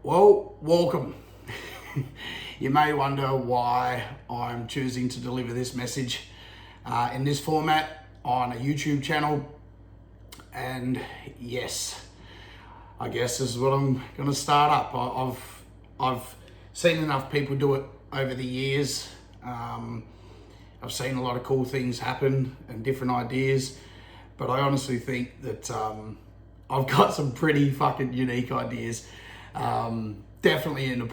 Well, welcome. You may wonder why I'm choosing to deliver this message in this format on a YouTube channel. And yes, I guess this is what I'm going to start up. I've seen enough people do it over the years. I've seen a lot of cool things happen and different ideas, but I honestly think that I've got some pretty fucking unique ideas. Definitely in the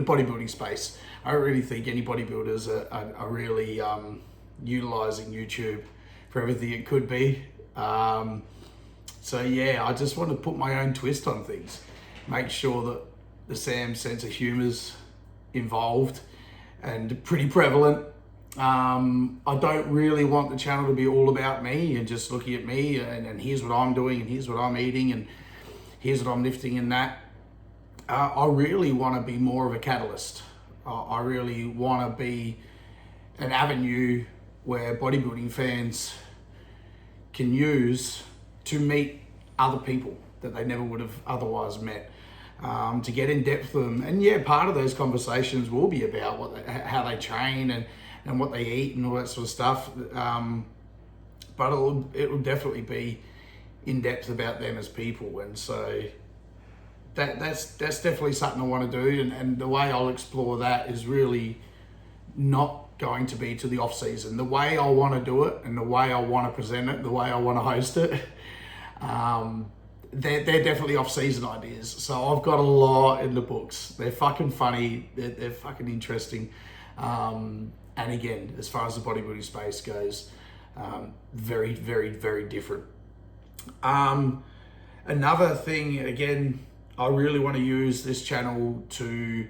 bodybuilding space. I don't really think any bodybuilders are really utilizing YouTube for everything it could be. So yeah, I just want to put my own twist on things, make sure that the Sam sense of humor's involved and pretty prevalent. I don't really want the channel to be all about me and just looking at me and here's what I'm doing and here's what I'm eating and here's what I'm lifting and that. I really want to be more of a catalyst. I really want to be an avenue where bodybuilding fans can use to meet other people that they never would have otherwise met, to get in depth with them. And yeah, part of those conversations will be about how they train and what they eat and all that sort of stuff. But it'll definitely be in depth about them as people. And so that's definitely something I want to do, and the way I'll explore that is really not going to be to the off season. The way I want to do it and the way I want to present it, the way I want to host it, they're definitely off season ideas. So I've got a lot in the books. They're fucking funny. They're fucking interesting. And again, as far as the bodybuilding space goes, very, very, very different. Another thing, again, I really want to use this channel to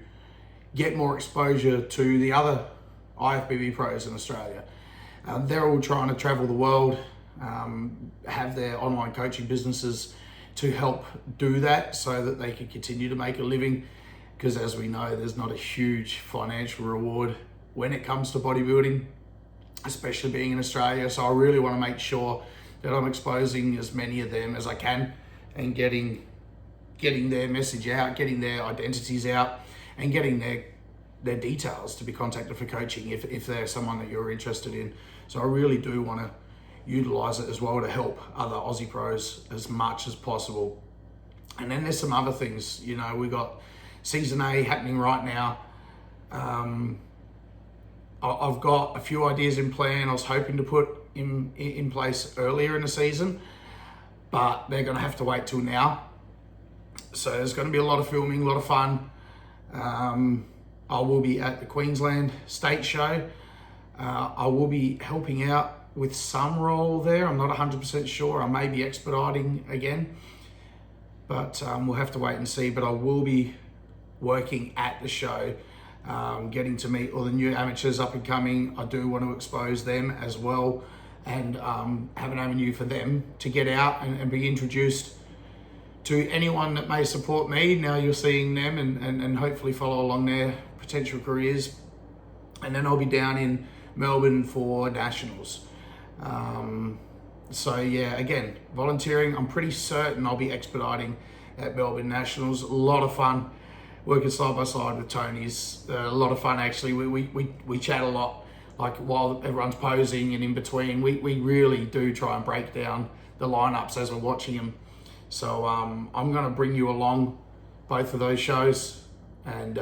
get more exposure to the other IFBB pros in Australia. They're all trying to travel the world, have their online coaching businesses to help do that so that they can continue to make a living. Because as we know, there's not a huge financial reward when it comes to bodybuilding, especially being in Australia. So I really want to make sure that I'm exposing as many of them as I can and getting their message out, getting their identities out, and getting their details to be contacted for coaching if they're someone that you're interested in. So I really do want to utilize it as well to help other Aussie pros as much as possible. And then there's some other things, we got Season A happening right now. I've got a few ideas in plan. I was hoping to put in place earlier in the season, but they're going to have to wait till now. So there's going to be a lot of filming, a lot of fun. I will be at the Queensland State Show. I will be helping out with some role there. I'm not 100% sure. I may be expediting again, but we'll have to wait and see. But I will be working at the show, getting to meet all the new amateurs up and coming. I do want to expose them as well and have an avenue for them to get out and be introduced to anyone that may support me. Now you're seeing them and hopefully follow along their potential careers. And then I'll be down in Melbourne for Nationals. So yeah, again, volunteering, I'm pretty certain I'll be expediting at Melbourne Nationals. A lot of fun working side by side with Tony's. A lot of fun actually. We chat a lot, like while everyone's posing and in between. We really do try and break down the lineups as we're watching them. So I'm going to bring you along both of those shows, and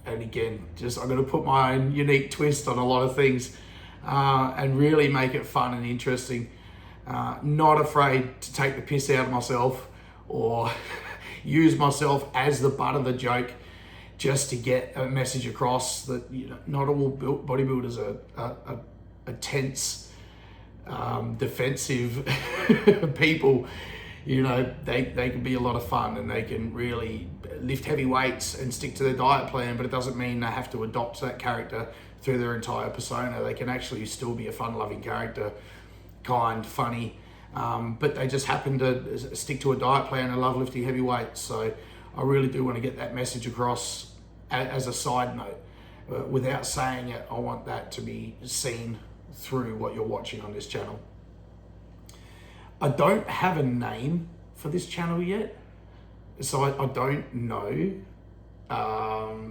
again, I'm going to put my own unique twist on a lot of things, and really make it fun and interesting. Not afraid to take the piss out of myself or use myself as the butt of the joke, just to get a message across that not all bodybuilders are tense, defensive people. They can be a lot of fun and they can really lift heavy weights and stick to their diet plan, but it doesn't mean they have to adopt that character through their entire persona. They can actually still be a fun-loving character, kind, funny, but they just happen to stick to a diet plan and love lifting heavy weights. So I really do want to get that message across as a side note. Without saying it, I want that to be seen through what you're watching on this channel. I don't have a name for this channel yet. So I don't know.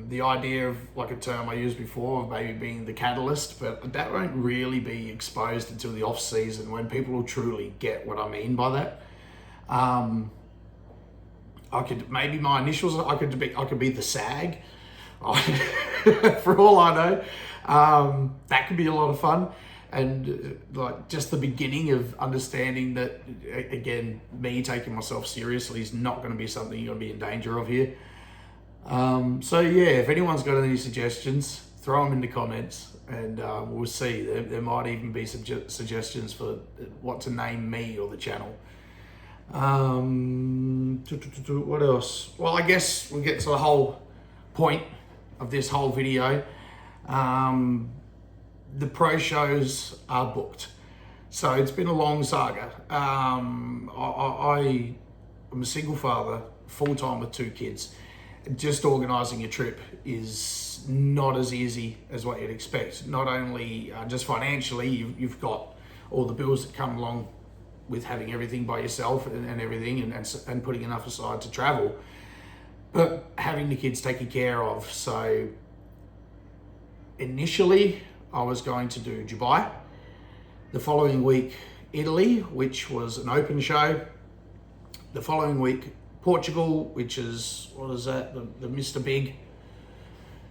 The idea of, like a term I used before, of maybe being the catalyst, but that won't really be exposed until the off season, when people will truly get what I mean by that. I could, maybe my initials, I could be the SAG, for all I know. That could be a lot of fun. And like just the beginning of understanding that, again, me taking myself seriously is not going to be something you're going to be in danger of here. So yeah, if anyone's got any suggestions, throw them in the comments, and we'll see. There might even be suggestions for what to name me or the channel. What else? Well, I guess we'll get to the whole point of this whole video. The pro shows are booked. So it's been a long saga. I'm a single father, full-time with 2 kids. Just organising a trip is not as easy as what you'd expect. Not only just financially, you've got all the bills that come along with having everything by yourself and everything, and putting enough aside to travel, but having the kids taken care of. So initially, I was going to do Dubai. The following week, Italy, which was an open show. The following week, Portugal, which is, what is that? The Mr. Big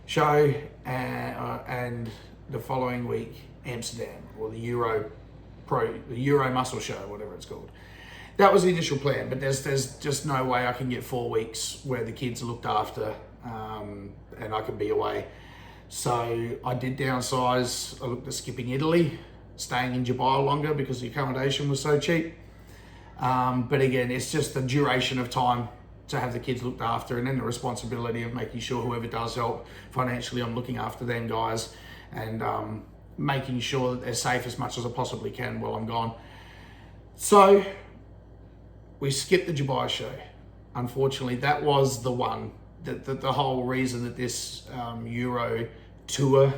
show. And the following week, Amsterdam, or the Euro Muscle Show, whatever it's called. That was the initial plan, but there's just no way I can get 4 weeks where the kids are looked after, and I can be away. So I did downsize. I looked at skipping Italy, staying in Dubai longer because the accommodation was so cheap. But again, it's just the duration of time to have the kids looked after, and then the responsibility of making sure whoever does help financially, I'm looking after them guys, and making sure that they're safe as much as I possibly can while I'm gone. So we skipped the Dubai show. Unfortunately, that was the one, the whole reason that this Euro tour,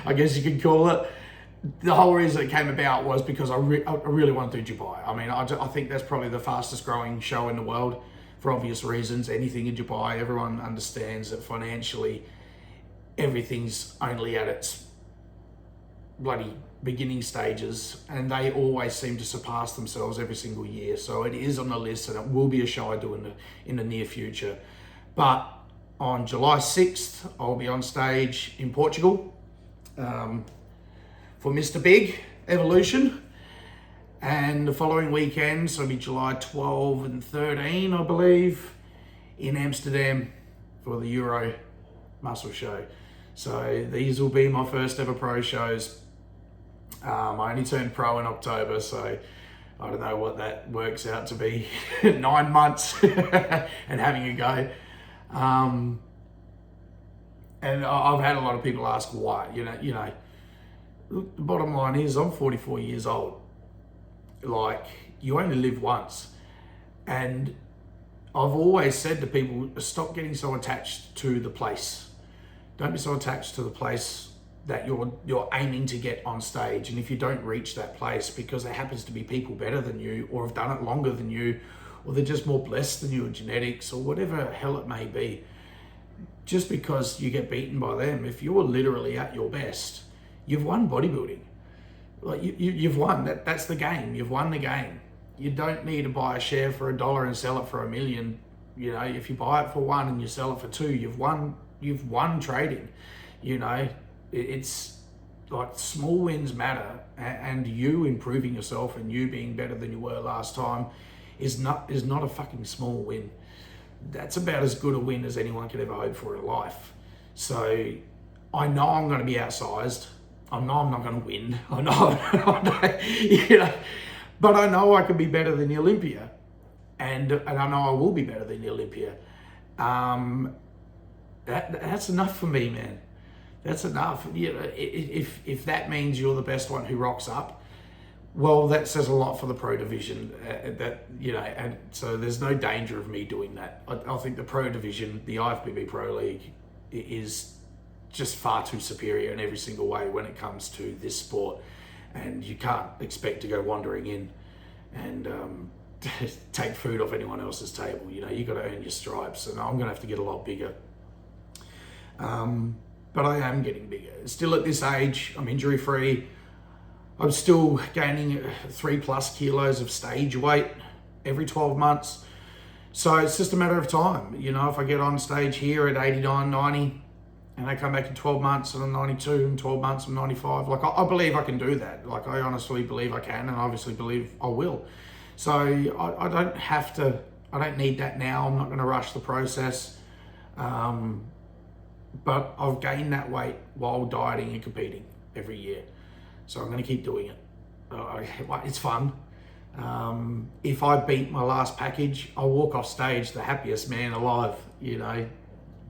I guess you could call it, the whole reason it came about was because I really want to do Dubai. I mean, I think that's probably the fastest growing show in the world for obvious reasons. Anything in Dubai, everyone understands that financially, everything's only at its bloody beginning stages, and they always seem to surpass themselves every single year. So it is on the list, and it will be a show I do in the near future. But on July 6th, I'll be on stage in Portugal for Mr. Big Evolution. And the following weekend, so it'll be July 12 and 13, I believe, in Amsterdam for the Euro Muscle Show. So these will be my first ever pro shows. I only turned pro in October, so I don't know what that works out to be, 9 months and having a go. And I've had a lot of people ask why. You know, look, the bottom line is I'm 44 years old. Like, you only live once. And I've always said to people, stop getting so attached to the place. Don't be so attached to the place that you're aiming to get on stage. And if you don't reach that place because there happens to be people better than you, or have done it longer than you, or they're just more blessed than you in genetics, or whatever hell it may be, just because you get beaten by them, if you're literally at your best, you've won bodybuilding. Like you've won. That's the game. You've won the game. You don't need to buy a share for $1 and sell it for $1 million. You know, if you buy it for $1 and you sell it for $2, you've won. You've won trading. You know, it's like small wins matter, and you improving yourself and you being better than you were last time is not a fucking small win. That's about as good a win as anyone could ever hope for in life. So I know I'm going to be outsized. I know I'm not going to win. I know, you know, but I know I can be better than the Olympia, and I know I will be better than the Olympia. That's enough for me, man. That's enough. You know, if that means you're the best one who rocks up, well, that says a lot for the pro division. That, you know, and so there's no danger of me doing that. I think the pro division, the IFBB Pro League, is just far too superior in every single way when it comes to this sport, and you can't expect to go wandering in and take food off anyone else's table. You know, you got to earn your stripes, and I'm going to have to get a lot bigger. But I am getting bigger. Still at this age, I'm injury free. I'm still gaining 3+ kilos of stage weight every 12 months. So it's just a matter of time. You know, if I get on stage here at 89, 90, and I come back in 12 months and I'm 92, and 12 months I'm 95, like I believe I can do that. Like I honestly believe I can, and obviously believe I will. So I don't have to, I don't need that now. I'm not going to rush the process. But I've gained that weight while dieting and competing every year. So I'm going to keep doing it. It's fun. If I beat my last package, I'll walk off stage the happiest man alive. You know,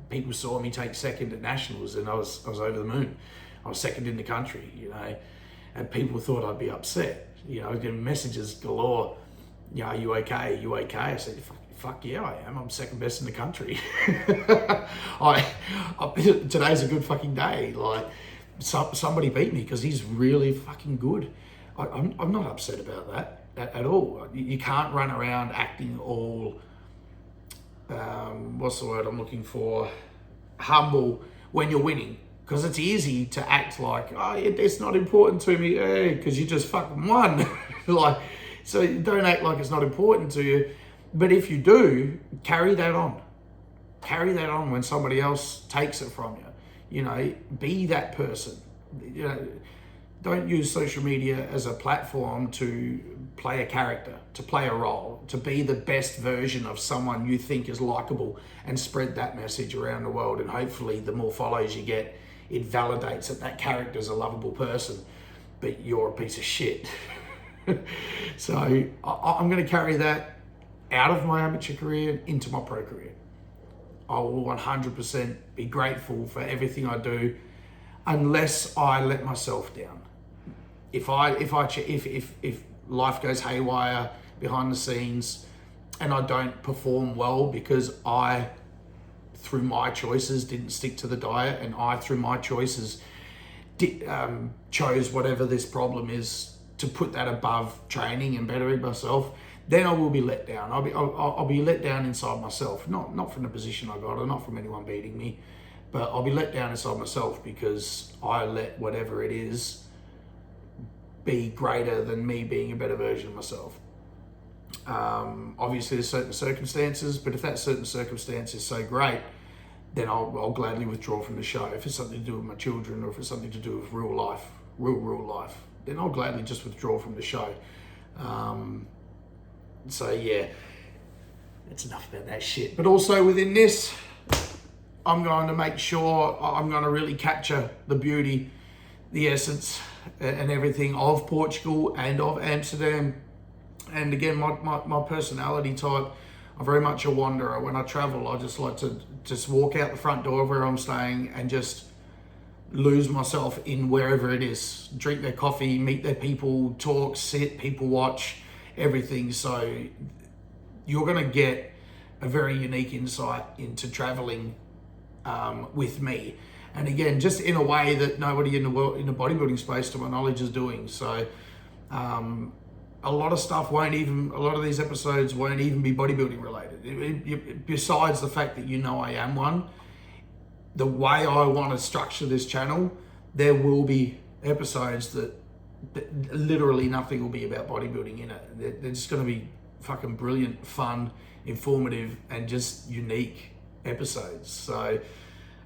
people saw me take second at nationals, and I was over the moon. I was second in the country, you know, and people thought I'd be upset. You know, I was getting messages galore. You know, are you okay? Are you okay? I said, fuck yeah, I am. I'm second best in the country. Today's a good fucking day. Like, somebody beat me because he's really fucking good. I'm not upset about that at all. You can't run around acting all, what's the word I'm looking for? Humble when you're winning. Because it's easy to act like, oh, it's not important to me, because you just fucking won. Like, so don't act like it's not important to you. But if you do, carry that on. Carry that on when somebody else takes it from you. You know, be that person. You know, don't use social media as a platform to play a character, to play a role, to be the best version of someone you think is likable, and spread that message around the world. And hopefully the more follows you get, it validates that character's a lovable person, but you're a piece of shit. So I'm going to carry that out of my amateur career into my pro career. I will 100% be grateful for everything I do, unless I let myself down. If life goes haywire behind the scenes and I don't perform well because I, through my choices, didn't stick to the diet, and I, through my choices, chose whatever this problem is to put that above training and bettering myself, then I will be let down. I'll be let down inside myself, not from the position I got, or not from anyone beating me, but I'll be let down inside myself because I let whatever it is be greater than me being a better version of myself. Obviously there's certain circumstances, but if that certain circumstance is so great, then I'll gladly withdraw from the show. If it's something to do with my children, or if it's something to do with real life, then I'll gladly just withdraw from the show. So yeah, that's enough about that shit. But also within this, I'm going to make sure I'm going to really capture the beauty, the essence, and everything of Portugal and of Amsterdam. And again, my personality type, I'm very much a wanderer. When I travel, I just like to just walk out the front door of where I'm staying and just lose myself in wherever it is. Drink their coffee, meet their people, talk, sit, people watch, everything. So you're going to get a very unique insight into traveling with me. And again, just in a way that nobody in the world, in the bodybuilding space, to my knowledge, is doing. So a lot of stuff a lot of these episodes won't even be bodybuilding related. Besides the fact that you know I am one, the way I want to structure this channel, there will be episodes that literally nothing will be about bodybuilding in it. They're just going to be fucking brilliant, fun, informative, and just unique episodes. So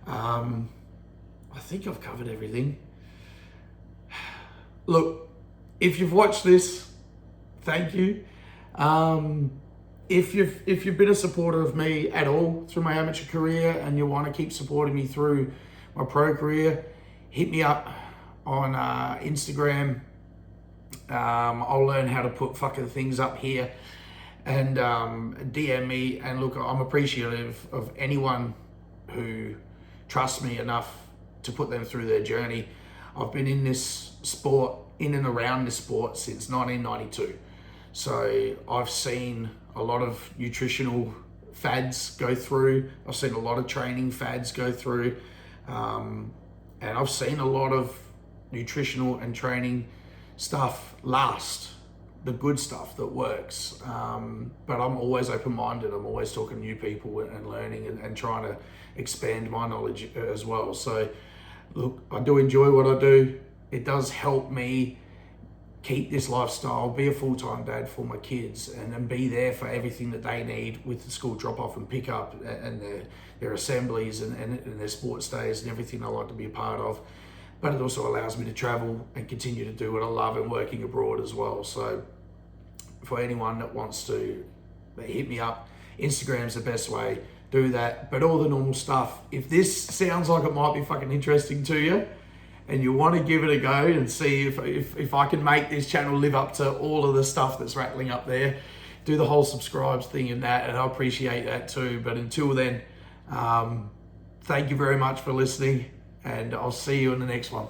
I think I've covered everything. Look, if you've watched this, thank you. If you've been a supporter of me at all through my amateur career, and you want to keep supporting me through my pro career, hit me up on Instagram. I'll learn how to put fucking things up here, and DM me. And look, I'm appreciative of anyone who trusts me enough to put them through their journey. I've been in this sport, in and around this sport, since 1992. So I've seen a lot of nutritional fads go through. I've seen a lot of training fads go through. And I've seen a lot of nutritional and training stuff last. the good stuff that works. But I'm always open-minded. I'm always talking to new people and learning and trying to expand my knowledge as well. So look, I do enjoy what I do. It does help me keep this lifestyle, be a full-time dad for my kids, and be there for everything that they need with the school drop-off and pick-up and their assemblies and their sports days and everything I like to be a part of. But it also allows me to travel and continue to do what I love and working abroad as well. So for anyone that wants to hit me up, Instagram's the best way, do that. But all the normal stuff, if this sounds like it might be fucking interesting to you and you want to give it a go and see if I can make this channel live up to all of the stuff that's rattling up there, do the whole subscribes thing and that, and I appreciate that too. But until then, thank you very much for listening, and I'll see you in the next one.